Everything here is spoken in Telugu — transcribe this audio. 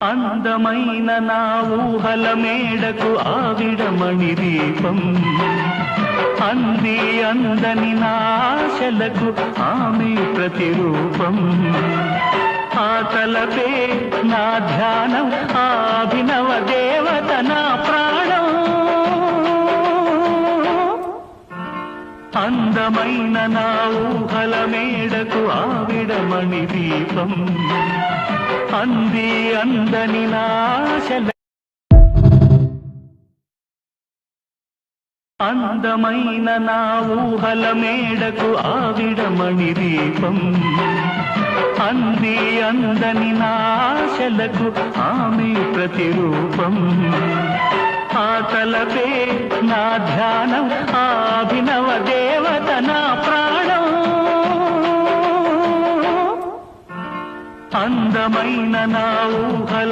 అందమైన నా ఊహల మేడకు ఆవిడమణి దీపం అంది అందని నా ఆశలకు ఆమె ప్రతిరూపం ఆ తలపే నా ధ్యానం ఆ అభినవ దేవత నా ప్రాణం అందమైన నా ఊహల మేడకు ఆవిడమణి దీపం అంది అందని నా ఆశల అందమైన నా ఊహల మేడకు ఆవిడమణి దీపం అంది అందని నా ఆశలకు ఆమె ప్రతిరూపం ఆ తలపే నా ధ్యానం ఆ అభినవ దేవత నా ప్రాణం అందమైన నా ఊహల